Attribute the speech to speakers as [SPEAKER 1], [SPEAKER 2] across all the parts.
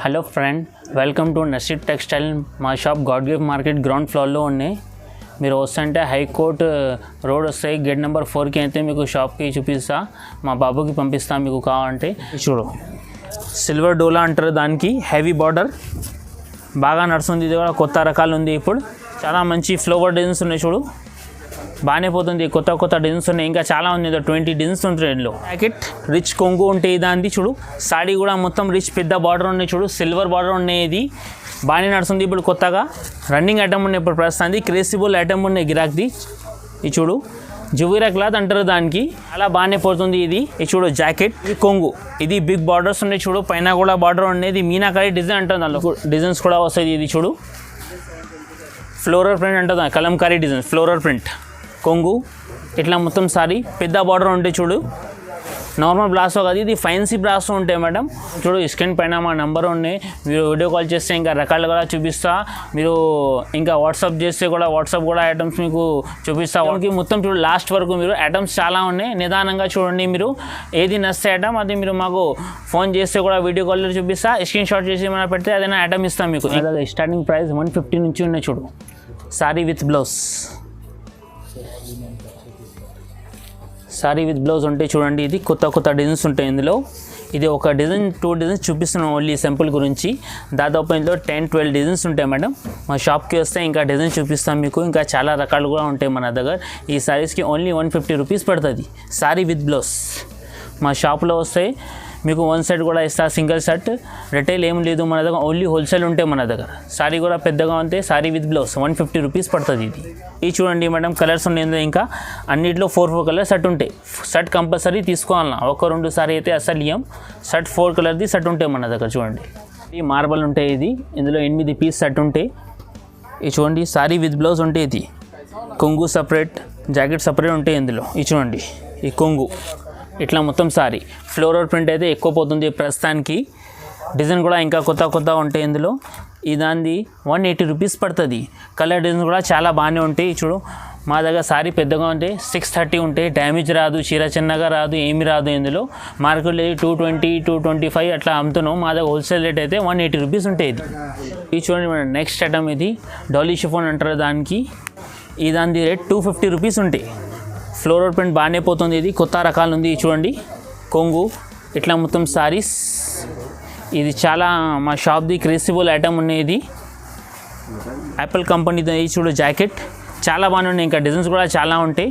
[SPEAKER 1] Hello friend, welcome to Naseeb textile. మా shop god gift market ground ఫ్లోర్లో ఉన్నాయి. మీరు వస్తుంటే హైకోర్ట్ రోడ్ వస్తాయి, గేట్ నెంబర్ 4కి అయితే మీకు షాప్కి చూపిస్తా, మా బాబుకి పంపిస్తా. మీకు కావాలంటే చూడు, సిల్వర్ డోలా అంటారు దానికి, హెవీ బార్డర్ బాగా నడుస్తుంది. ఇది కూడా కొత్త రకాలు ఉంది. ఇప్పుడు చాలా మంచి ఫ్లవర్ డిజైన్స్ ఉన్నాయి. చూడు బాగానే పోతుంది. కొత్త డిజైన్స్ ఉన్నాయి, ఇంకా చాలా ఉంది. 20 డిజైన్స్ ఉంటాయి ఇందులో. ప్యాకెట్ రిచ్ కొంగు ఉంటాయి దాన్ని. చూడు సాడీ కూడా మొత్తం రిచ్ పెద్ద బార్డర్ ఉన్నాయి. చూడు సిల్వర్ బార్డర్ ఉన్నాయి. ఇది బాగానే నడుస్తుంది. ఇప్పుడు కొత్తగా రన్నింగ్ ఐటమ్ ఉన్నాయి. ఇప్పుడు ప్రస్తుతానికి క్రేసిబుల్ ఐటమ్ ఉన్నాయి గిరాక్ది. ఇది చూడు జువీరా క్లాత్ అంటారు దానికి, అలా బాగానే పోతుంది. ఇది చూడు జాకెట్, ఇది కొంగు, ఇది బిగ్ బార్డర్స్ ఉన్నాయి. చూడు పైన కూడా బార్డర్ ఉండేది, మీనాకారి డిజైన్ అంటుంది. దానిలో డిజైన్స్ కూడా వస్తాయి. ఇది చూడు ఫ్లోరల్ ప్రింట్ అంటుంది, కలంకారీ డిజైన్, ఫ్లోరల్ ప్రింట్ కొంగు. ఇట్లా మొత్తం సారీ పెద్ద బార్డర్ ఉంటాయి. చూడు నార్మల్ బ్రాసో కాదు, ఇది ఫైన్సీ బ్రాసో ఉంటాయి మేడం. చూడు స్క్రీన్ పైన మా నెంబర్ ఉన్నాయి. మీరు వీడియో కాల్ చేస్తే ఇంకా రకాలు కూడా చూపిస్తా. మీరు ఇంకా వాట్సాప్ చేస్తే కూడా వాట్సాప్ కూడా ఐటమ్స్ మీకు చూపిస్తా. వాళ్ళకి మొత్తం చూడు లాస్ట్ వరకు మీరు ఐటమ్స్ చాలా ఉన్నాయి. నిదానంగా చూడండి. మీరు ఏది నచ్చే ఐటమ్ అది మీరు మాకు ఫోన్ చేస్తే కూడా వీడియో కాల్లో చూపిస్తా. స్క్రీన్ షాట్ చేసి ఏమైనా పెడితే అదైనా ఐటమ్ ఇస్తాం మీకు. స్టార్టింగ్ ప్రైస్ 150 నుంచి ఉన్నాయి. చూడు sorry with blouse, sorry with blouse ఉంటాయి. చూడండి ఇది కొత్త డిజైన్స్ ఉంటాయి ఇందులో. ఇది ఒక డిజైన్ 2 డిజైన్స్ చూపిస్తున్నాం ఓన్లీ సింపుల్ గురించి. దాదాపు ఇందులో 10-12 డిజైన్స్ ఉంటాయి మేడం. మా షాప్కి వస్తే ఇంకా డిజైన్ చూపిస్తాం మీకు. ఇంకా చాలా రకాలు కూడా ఉంటాయి మన దగ్గర. ఈ సారీస్కి ఓన్లీ 150 రూపీస్ పడుతుంది సారీ విత్ బ్లౌజ్. మా షాప్లో వస్తే మీకు 1 సెట్ కూడా ఇస్తా, సింగిల్ సెట్. రిటైల్ ఏం లేదు మన దగ్గర, ఓన్లీ హోల్సేల్ ఉంటాయి మన దగ్గర. సారీ కూడా పెద్దగా ఉంటే సారీ విత్ బ్లౌజ్ 150 రూపీస్ పడుతుంది. ఇది చూడండి మేడం, కలర్స్ ఉన్నాయి. ఇంకా అన్నింటిలో 4 కలర్స్ సెట్ ఉంటాయి. సెట్ కంపల్సరీ తీసుకోవాలన్నా, 1-2 సారీ అయితే అసలు ఇయ్యం. సెట్ 4 కలర్ది సెట్ ఉంటాయి మన దగ్గర. చూడండి ఇది మార్బల్ ఉంటాయి. ఇది ఇందులో 8 పీస్ సెట్ ఉంటాయి. ఇది చూడండి సారీ విత్ బ్లౌజ్ ఉంటాయి. ఇది కొంగు సపరేట్, జాకెట్ సపరేట్ ఉంటాయి ఇందులో. ఇది చూడండి ఈ కొంగు ఇట్లా మొత్తం సారీ ఫ్లోరల్ ప్రింట్ అయితే ఎక్కువ పోతుంది ప్రస్తుతానికి. డిజైన్ కూడా ఇంకా కొత్త ఉంటాయి ఇందులో. ఈ దాన్ని 180 రూపీస్ పడుతుంది. కలర్ డిజైన్ కూడా చాలా బాగానే ఉంటాయి. చూడు మా దగ్గర సారీ పెద్దగా ఉంటే 630 ఉంటాయి. డ్యామేజ్ రాదు, చీర చిన్నగా రాదు, ఏమి రాదు. ఇందులో మార్కెట్లో 220, 225 అట్లా అమ్ముతున్నాం. మా దగ్గర హోల్సేల్ రేట్ అయితే 180 రూపీస్ ఉంటాయి. ఇది చూడండి మేడం, నెక్స్ట్ ఐటమ్ ఇది డాలీ షిఫాన్ అంటారు దానికి. ఈ దాని రేట్ 250 రూపీస్ ఉంటాయి. ఫ్లోరల్ ప్రింట్ బాగానే పోతుంది. ఇది కొత్త రకాలు ఉంది. చూడండి కొంగు ఇట్లా మొత్తం సారీస్. ఇది చాలా మా షాప్ది క్రేసిబుల్ ఐటమ్ ఉన్నాయి. ఇది యాపిల్ కంపెనీది. చూడు జాకెట్ చాలా బాగానే ఉన్నాయి. ఇంకా డిజైన్స్ కూడా చాలా ఉంటాయి.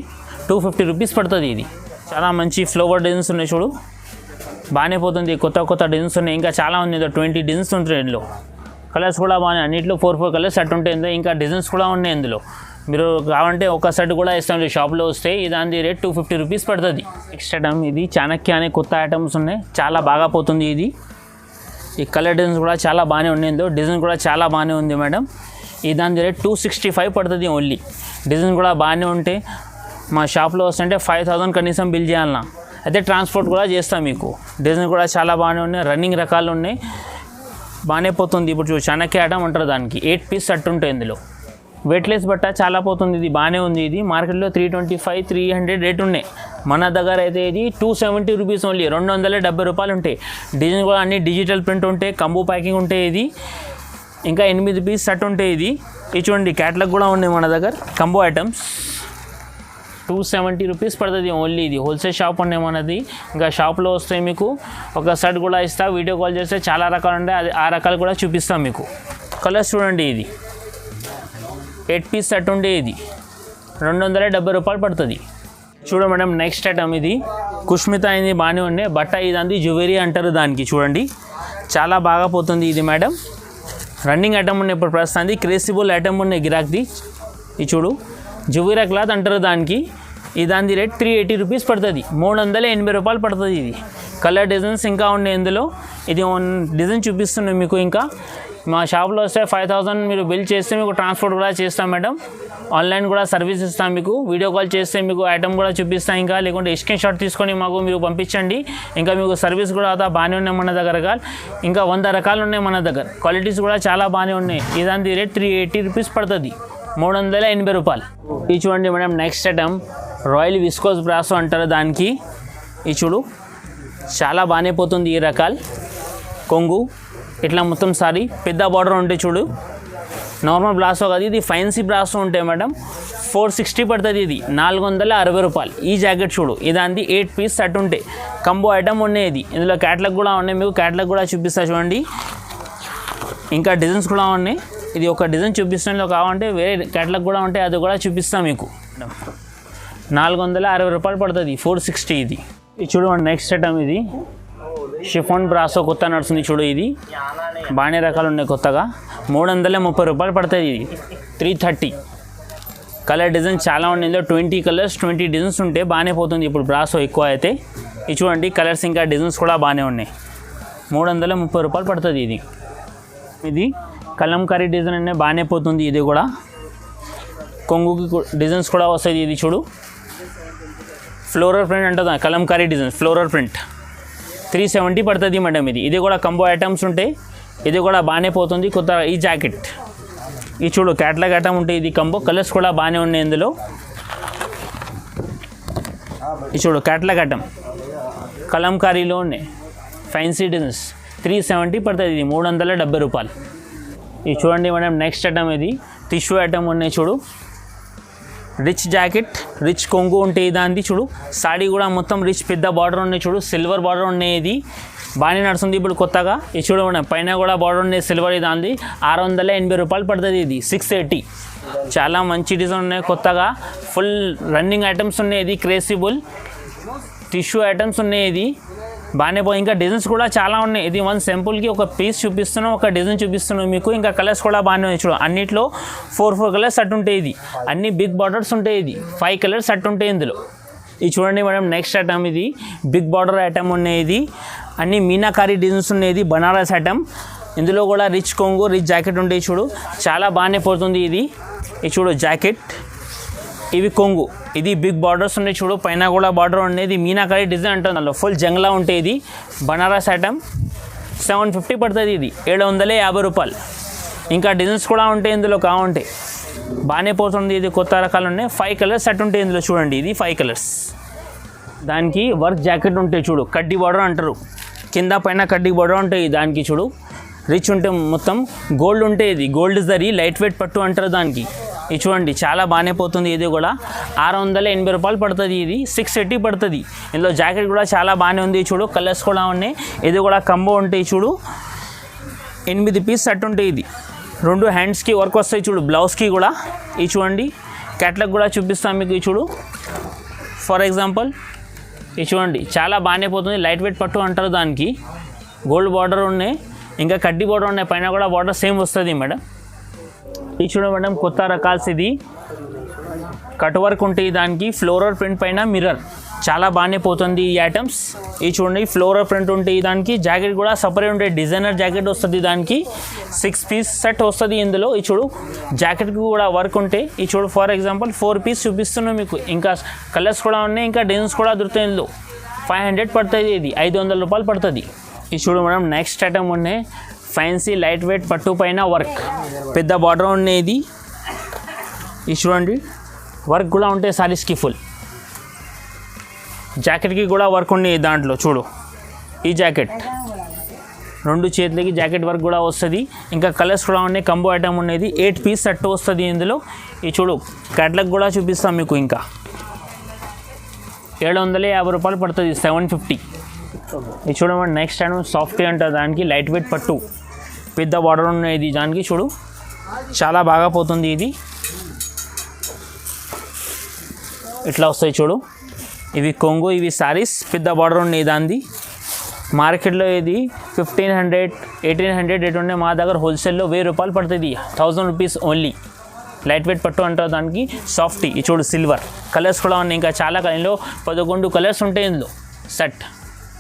[SPEAKER 1] 250 రూపీస్ పడుతుంది. ఇది చాలా మంచి ఫ్లవర్ డిజైన్స్ ఉన్నాయి. చూడు బాగానే పోతుంది. కొత్త డిజైన్స్ ఉన్నాయి. ఇంకా చాలా ఉంది. 20 డిజైన్స్ ఉంటాయి ఇందులో. కలర్స్ కూడా బాగానే, అన్నింటిలో 4 కలర్స్ సెట్ ఉంటాయి. ఇంకా డిజైన్స్ కూడా ఉన్నాయి ఇందులో. మీరు కావాలంటే ఒక సెట్ కూడా ఇస్తాం షాప్లో వస్తే. దాని రేట్ 250 రూపీస్ పడుతుంది. నెక్స్ట్ ఐటమ్ ఇది చాణక్య అనే కొత్త ఐటమ్స్ ఉన్నాయి. చాలా బాగా పోతుంది. ఇది ఈ కలర్ డిజైన్స్ కూడా చాలా బాగానే ఉన్నాయి. డిజైన్ కూడా చాలా బాగానే ఉంది మేడం. ఈ దాని రేట్ 265 పడుతుంది ఓన్లీ. డిజైన్ కూడా బాగానే ఉంటే మా షాప్లో వస్తుంటే 5000 కనీసం బిల్ చేయాలన్నా. అయితే ట్రాన్స్పోర్ట్ కూడా చేస్తాం మీకు. డిజైన్ కూడా చాలా బాగానే ఉన్నాయి. రన్నింగ్ రకాలు ఉన్నాయి, బాగానే పోతుంది. ఇప్పుడు చూడు చాణక్య ఐటమ్ అంటారు దానికి. 8 పీస్ సెట్ ఉంటాయి ఇందులో. వెయిట్లెస్ బట్ట చాలా పోతుంది. ఇది బాగానే ఉంది. ఇది మార్కెట్లో 325, 300 రేట్ ఉన్నాయి. మన దగ్గర అయితే ఇది 270 రూపీస్ ఓన్లీ, 270 రూపాయలు ఉంటాయి. డిజైన్ కూడా అన్ని డిజిటల్ ప్రింట్ ఉంటాయి. కంబో ప్యాకింగ్ ఉంటాయి. ఇది ఇంకా 8 పీస్ సెట్ ఉంటాయి. ఇది చూడండి క్యాటలాగ్ కూడా ఉన్నాయి మన దగ్గర. కంబో ఐటమ్స్ 270 రూపీస్ పడుతుంది ఓన్లీ. ఇది హోల్సేల్ షాప్ ఉన్నాయి మనది. ఇంకా షాప్లో వస్తే మీకు ఒక సెట్ కూడా ఇస్తా. వీడియో కాల్ చేస్తే చాలా రకాలు ఉంటాయి. అది ఆ రకాలు కూడా చూపిస్తాం మీకు. కలర్స్ చూడండి, ఇది 8 పీస్ సెట్ ఉండే. ఇది 270 రూపాయలు పడుతుంది. చూడండి మేడం, నెక్స్ట్ ఐటమ్ ఇది కుష్మిత అయింది. బాగానే ఉన్నాయి. బట్ట ఇదంది జ్యువెలరీ అంటారు దానికి. చూడండి చాలా బాగా పోతుంది. ఇది మేడం రన్నింగ్ ఐటమ్ ఉన్నాయి. ఇప్పుడు ప్రస్తుతానికి క్రేసిబుల్ ఐటమ్ ఉన్నాయి గిరాక్ది. ఇది చూడు జ్యువెలరీ క్లాత్ అంటారు దానికి. ఈ దాని రేట్ 380 రూపీస్ పడుతుంది. 380 రూపాయలు పడుతుంది. ఇది కలర్ డిజైన్స్ ఇంకా ఉన్నాయి ఇందులో. ఇది డిజైన్ చూపిస్తున్నాయి మీకు. ఇంకా మా షాప్లో వస్తే 5000 మీరు బిల్ చేస్తే మీకు ట్రాన్స్పోర్ట్ కూడా చేస్తాం మేడం. ఆన్లైన్ కూడా సర్వీస్ ఇస్తాం మీకు. వీడియో కాల్ చేస్తే మీకు ఐటమ్ కూడా చూపిస్తాం. ఇంకా లేకుంటే స్క్రీన్ షాట్ తీసుకొని మాకు మీరు పంపించండి. ఇంకా మీకు సర్వీస్ కూడా బాగానే ఉన్నాయి మన దగ్గర. ఇంకా 100 రకాలు ఉన్నాయి మన దగ్గర. క్వాలిటీస్ కూడా చాలా బాగానే ఉన్నాయి. ఇదాని రేట్ 380 రూపీస్ పడుతుంది, 380 రూపాయలు. ఇది చూడండి madam, next item royal viscose brasso అంటారు దానికి. ఇది చూడు చాలా బాగానే పోతుంది. ఈ రకాలు కొంగు ఇట్లా మొత్తం సారీ పెద్ద బార్డర్ ఉంటే చూడు, నార్మల్ బ్రాసో కాదు ఇది, ఫ్యాన్సీ బ్రాసో ఉంటాయి మేడం. 460 పడుతుంది ఇది, 460 రూపాయలు. ఈ జాకెట్ చూడు, ఇదాంది 8 పీస్ సెట్ ఉంటాయి, కంబో ఐటమ్ ఉన్నాయి. ఇది ఇందులో క్యాటలాగ్ కూడా ఉన్నాయి, మీకు క్యాటలాగ్ కూడా చూపిస్తా చూడండి. ఇంకా డిజైన్స్ కూడా ఉన్నాయి. ఇది ఒక డిజైన్ చూపిస్తాను, కావాలంటే వేరే క్యాటలాగ్ కూడా ఉంటాయి, అది కూడా చూపిస్తాను మీకు. 460 రూపాయలు పడుతుంది, 460 ఇది. ఇది చూడండి నెక్స్ట్ ఐటమ్, ఇది షిఫాన్ బ్రాసో కొత్త నడుస్తుంది చూడు. ఇది బాగానే రకాలు ఉన్నాయి కొత్తగా, 330 రూపాయలు పడుతుంది. ఇది 330. కలర్ డిజైన్ చాలా ఉన్నాయి, ఇందులో 20 కలర్స్ 20 డిజైన్స్ ఉంటే బాగానే పోతుంది ఇప్పుడు బ్రాసో ఎక్కువ అయితే. ఇది చూడండి కలర్స్ ఇంకా డిజైన్స్ కూడా బాగానే ఉన్నాయి, 330 రూపాయలు పడుతుంది. ఇది ఇది కలంకారీ డిజైన్ అనే బాగానే పోతుంది. ఇది కూడా కొంగుకి డిజైన్స్ కూడా వస్తుంది. ఇది చూడు ఫ్లోరల్ ప్రింట్ అంటుంది, కలంకారీ డిజైన్ ఫ్లోరల్ ప్రింట్ 370 పడుతుంది మేడం. ఇది కూడా కంబో ఐటమ్స్ ఉంటాయి, ఇది కూడా బాగానే పోతుంది కొత్త. ఈ జాకెట్ ఇది చూడు క్యాటలాగ్ ఐటమ్ ఉంటాయి, ఇది కంబో కలర్స్ కూడా బాగానే ఉన్నాయి ఇందులో. ఇది చూడు క్యాటలాగ్ ఐటమ్ కలంకారీలో ఉన్నాయి, ఫ్యాన్సీ డిజైన్స్ 370 పడుతుంది. ఇది 370 రూపాయలు. ఇది చూడండి మేడం నెక్స్ట్ ఐటమ్, ఇది టిష్యూ ఐటమ్ ఉన్నాయి చూడు, రిచ్ జాకెట్ రిచ్ కొంగు ఉంటాయి దాన్ని చూడు. సాడీ కూడా మొత్తం రిచ్ పెద్ద బార్డర్ ఉన్నాయి చూడు, సిల్వర్ బార్డర్ ఉన్నాయి. ఇది బాగానే నడుస్తుంది ఇప్పుడు కొత్తగా. ఇది చూడండి పైన కూడా బార్డర్ ఉన్నాయి సిల్వర్, దాన్ని 680 రూపాయలు పడుతుంది. ఇది 680. చాలా మంచి డిజైన్ ఉన్నాయి కొత్తగా, ఫుల్ రన్నింగ్ ఐటమ్స్ ఉన్నాయి. ఇది క్రేసిబుల్ టిష్యూ ఐటమ్స్ ఉన్నాయి, ఇది బాగానే పోయి. ఇంకా డిజైన్స్ కూడా చాలా ఉన్నాయి. ఇది వన్ సింపుల్కి ఒక పీస్ చూపిస్తున్నాం, ఒక డిజైన్ చూపిస్తున్నాం మీకు. ఇంకా కలర్స్ కూడా బాగానే ఉన్నాయి చూడు, అన్నిట్లో 4 కలర్స్ సెట్ ఉంటాయి. ఇది అన్ని బిగ్ బార్డర్స్ ఉంటాయి, ఇది 5 కలర్స్ సెట్ ఉంటాయి ఇందులో. ఇది చూడండి మేడం నెక్స్ట్ ఐటమ్, ఇది బిగ్ బార్డర్ ఐటమ్ ఉన్నాయి. ఇది అన్ని మీనాకారీ డిజైన్స్ ఉన్నాయి, ఇది బనారస్ ఐటమ్. ఇందులో కూడా రిచ్ కొంగు రిచ్ జాకెట్ ఉంటాయి చూడు, చాలా బాగానే పోతుంది. ఇది చూడు జాకెట్, ఇవి కొంగు, ఇది బిగ్ బార్డర్స్ ఉన్నాయి చూడు, పైన కూడా బార్డర్ ఉండేది మీనాకారీ డిజైన్ అంటుంది, అందులో ఫుల్ జంగ్లా ఉంటాయి. ఇది బనారస్ ఐటమ్ 750 పడుతుంది. ఇది 750 రూపాయలు. ఇంకా డిజైన్స్ కూడా ఉంటాయి ఇందులో కావాలంటే, బాగానే పోతుంది. ఇది కొత్త రకాలు ఉన్నాయి, 5 కలర్స్ సెట్ ఉంటాయి ఇందులో చూడండి. ఇది 5 కలర్స్. దానికి వర్క్ జాకెట్ ఉంటాయి చూడు, కడ్డీ బార్డర్ అంటారు, కింద పైన కడ్డీ బార్డర్ ఉంటాయి. దానికి చూడు రిచ్ ఉంటే మొత్తం గోల్డ్ ఉంటాయి. ఇది గోల్డ్ జరీ లైట్ వెయిట్ పట్టు అంటారు దానికి. ఇది చూడండి చాలా బాగానే పోతుంది. ఇది కూడా 680 రూపాయలు పడుతుంది. ఇది 680 పడుతుంది. ఇందులో జాకెట్ కూడా చాలా బాగానే ఉంది చూడు, కలర్స్ కూడా ఉన్నాయి. ఇది కూడా కంబో ఉంటాయి చూడు, 8 పీస్ సెట్ ఉంటాయి. ఇది 2 హ్యాండ్స్కి వర్క్ వస్తాయి చూడు, బ్లౌజ్కి కూడా. ఇది చూడండి క్యాటలాగ్ కూడా చూపిస్తాను మీకు. ఇది చూడు ఫర్ ఎగ్జాంపుల్, ఇది చూడండి చాలా బాగానే పోతుంది. లైట్ వెయిట్ పట్టు అంటారు దానికి, గోల్డ్ బార్డర్ ఉన్నాయి, ఇంకా కడ్డీ బార్డర్ ఉన్నాయి, పైన కూడా బార్డర్ సేమ్ వస్తుంది మేడం. ఇది చూడండి మేడం కొత్త రకాల్స్, ఇది కట్ వర్క్ ఉంటాయి దానికి, ఫ్లోరల్ ప్రింట్ పైన మిర్రర్, చాలా బాగానే పోతుంది ఈ ఐటమ్స్. ఇది చూడండి ఫ్లోరల్ ప్రింట్ ఉంటాయి దానికి, జాకెట్ కూడా సపరేట్ ఉంటాయి, డిజైనర్ జాకెట్ వస్తుంది దానికి, 6 పీస్ సెట్ వస్తుంది ఇందులో. ఈ చూడు జాకెట్కి కూడా వర్క్ ఉంటాయి. ఈ చూడు ఫర్ ఎగ్జాంపుల్ 4 పీస్ చూపిస్తున్నాను మీకు. ఇంకా కలర్స్ కూడా ఉన్నాయి, ఇంకా డిజైన్స్ కూడా దొరుకుతాయి ఇందులో. 500 పడుతుంది. ఇది 500 రూపాయలు పడుతుంది. ఇది చూడు మేడం నెక్స్ట్ ఐటమ్ ఉన్నాయి, ఫ్యాన్సీ లైట్ వెయిట్ పట్టు పైన వర్క్, పెద్ద బార్డర్ ఉన్నాయి. ఇది చూడండి వర్క్ కూడా ఉంటాయి సారీస్కి, ఫుల్ జాకెట్కి కూడా వర్క్ ఉన్నాయి దాంట్లో చూడు. ఈ జాకెట్ 2 చేతులకి జాకెట్ వర్క్ కూడా వస్తుంది. ఇంకా కలర్స్ కూడా ఉన్నాయి, కంబో ఐటమ్ ఉన్నది, 8 పీస్ సెట్ వస్తుంది ఇందులో. ఇది చూడు క్యాటలాగ్ కూడా చూపిస్తాం మీకు. ఇంకా 750 రూపాయలు పడుతుంది, 750. ఇది చూడమండి నెక్స్ట్ ఐటమ్ సాఫ్ట్ అంటారు దానికి, లైట్ వెయిట్ పట్టు, పెద్ద బార్డర్ ఉన్నది దానికి చూడు, చాలా బాగా పోతుంది. ఇది ఇట్లా వస్తాయి చూడు, ఇవి కొంగు, ఇవి సారీస్, పెద్ద బార్డర్ ఉన్నాయి దాన్ని. మార్కెట్లో ఇది 1500 1800 రేట్ ఉండే, మా దగ్గర హోల్సేల్లో 1000 రూపాయలు పడుతుంది, 1000 రూపీస్ ఓన్లీ. లైట్ వెయిట్ పట్టు అంటారు దానికి, సాఫ్టీ. ఇది చూడు సిల్వర్, కలర్స్ కూడా ఉన్నాయి, ఇంకా చాలా ఇందులో 11 కలర్స్ ఉంటాయి ఇందులో సెట్.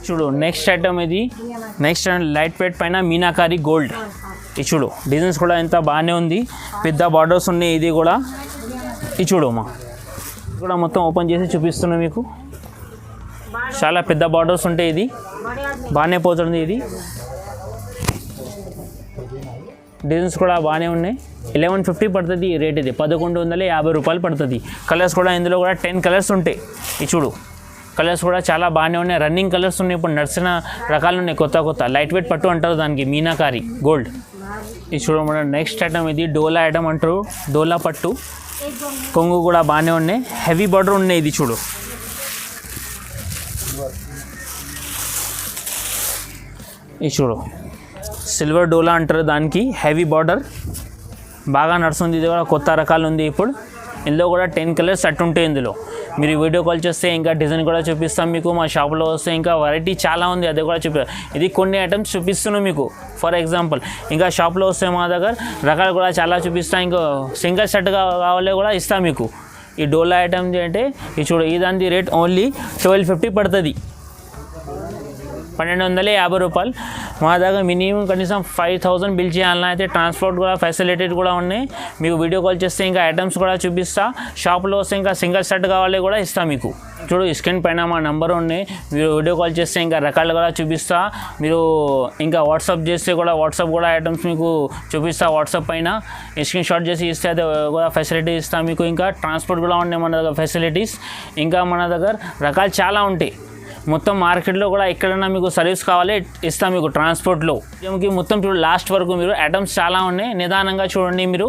[SPEAKER 1] చూడు నెక్స్ట్ ఐటమ్, ఇది నెక్స్ట్ ఐటమ్ లైట్ వెయిట్ పైన మీనాకారీ గోల్డ్. ఇది చూడు డిజైన్స్ కూడా ఎంత బాగానే ఉంది, పెద్ద బార్డర్స్ ఉన్నాయి. ఇది కూడా ఇది చూడు మా కూడా మొత్తం ఓపెన్ చేసి చూపిస్తున్నాను మీకు, చాలా పెద్ద బార్డర్స్ ఉంటాయి. ఇది బాగానే పోతుంది. ఇది డిజైన్స్ కూడా బాగానే ఉన్నాయి. 1150 పడుతుంది రేట్. ఇది 1150 రూపాయలు పడుతుంది. కలర్స్ కూడా ఇందులో కూడా 10 కలర్స్ ఉంటాయి. ఇది చూడు కలర్స్ కూడా చాలా బాగానే ఉన్నాయి, రన్నింగ్ కలర్స్ ఉన్నాయి, ఇప్పుడు నడిచిన రకాలు ఉన్నాయి కొత్త లైట్ వెయిట్ పట్టు అంటారు దానికి, మీనాకారి గోల్డ్. ఇది చూడమని నెక్స్ట్ ఐటమ్, ఇది డోలా ఐటమ్ అంటారు, డోలా పట్టు, కొంగు కూడా బాగానే ఉన్నాయి, హెవీ బార్డర్ ఉన్నాయి. ఇది చూడు, ఇది చూడు సిల్వర్ డోలా అంటారు దానికి, హెవీ బార్డర్ బాగా నడుస్తుంది. ఇది కూడా కొత్త రకాలు ఉంది ఇప్పుడు. ఇందులో కూడా 10 కలర్స్ సెట్ ఉంటాయి. ఇందులో మీరు వీడియో కాల్ చేస్తే ఇంకా డిజైన్ కూడా చూపిస్తాం మీకు. మా షాప్లో వస్తే ఇంకా వెరైటీ చాలా ఉంది, అది కూడా ఇది కొన్ని ఐటమ్స్ చూపిస్తున్నాం మీకు ఫర్ ఎగ్జాంపుల్. ఇంకా షాప్లో వస్తే మా దగ్గర రకాలు కూడా చాలా చూపిస్తాం. ఇంకా సింగిల్ సెట్ కావాలి కూడా ఇస్తాం మీకు. ఈ డోలా ఐటమ్ అంటే ఇది చూడు, ఈ దాని రేట్ ఓన్లీ 1250 పడుతుంది, 1250 రూపాయలు. మా దగ్గర మినిమం కనీసం 5000 బిల్ చేయాలన్నా అయితే ట్రాన్స్పోర్ట్ కూడా ఫెసిలిటీ కూడా ఉన్నాయి. మీకు వీడియో కాల్ చేస్తే ఇంకా ఐటమ్స్ కూడా చూపిస్తా. షాప్లో వస్తే ఇంకా సింగిల్ సెట్ కావాలి కూడా ఇస్తా మీకు. చూడు స్క్రీన్ పైన మా నెంబర్ ఉన్నాయి, మీరు వీడియో కాల్ చేస్తే ఇంకా రకాలు కూడా చూపిస్తా. మీరు ఇంకా వాట్సాప్ చేస్తే కూడా వాట్సాప్ కూడా ఐటమ్స్ మీకు చూపిస్తా. వాట్సాప్ పైన స్క్రీన్ షాట్ చేసి ఇస్తే అది కూడా ఫెసిలిటీ ఇస్తా మీకు. ఇంకా ట్రాన్స్పోర్ట్ కూడా ఉన్నాయి మన దగ్గర ఫెసిలిటీస్. ఇంకా మన దగ్గర రకాలు చాలా ఉంటాయి. మొత్తం మార్కెట్లో కూడా ఎక్కడైనా మీకు సర్వీస్ కావాలి ఇస్తాం మీకు ట్రాన్స్పోర్ట్లో. మొత్తం చూడు లాస్ట్ వరకు మీరు ఐటమ్స్ చాలా ఉన్నాయి, నిదానంగా చూడండి. మీరు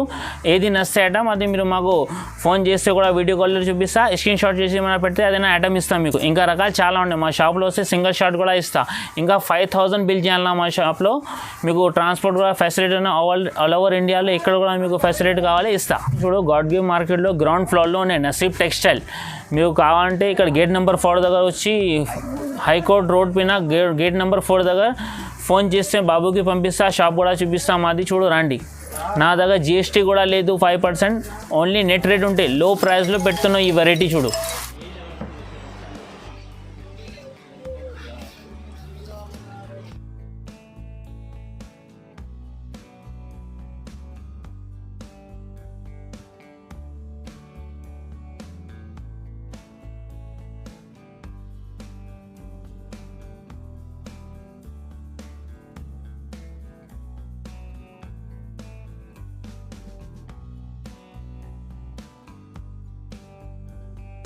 [SPEAKER 1] ఏది నచ్చే ఐటమ్ అది మీరు మాకు ఫోన్ చేస్తే కూడా వీడియో కాల్లో చూపిస్తా, స్క్రీన్ షాట్ చేసి ఏమైనా పెడితే అదైనా ఐటమ్ ఇస్తాం మీకు. ఇంకా రకాలు చాలా ఉన్నాయి. మా షాప్లో వస్తే సింగిల్ షాట్ కూడా ఇస్తా. ఇంకా 5000 బిల్ చేయాలన్నా మా షాప్లో మీకు ట్రాన్స్పోర్ట్ కూడా ఫెసిలిటీ ఆల్ ఓవర్ ఇండియాలో ఎక్కడ కూడా మీకు ఫెసిలిటీ కావాలి ఇస్తా. చూడు గాడ్ గివ్ మార్కెట్లో గ్రౌండ్ ఫ్లోర్లో ఉన్నాయి నసీబ్ టెక్స్టైల్. మీకు కావాలంటే ఇక్కడ గేట్ నెంబర్ 4 దగ్గర వచ్చి హైకోర్ట్ రోడ్ పైన గేట్ నెంబర్ 4 దగ్గర ఫోన్ చేస్తే బాబుకి పంపిస్తా, షాప్ కూడా చూపిస్తా మాది. చూడు రండి, నా దగ్గర GST కూడా లేదు, 5% ఓన్లీ నెట్ రేట్ ఉంటే లో ప్రైస్లో పెడుతున్నాం ఈ వెరైటీ. చూడు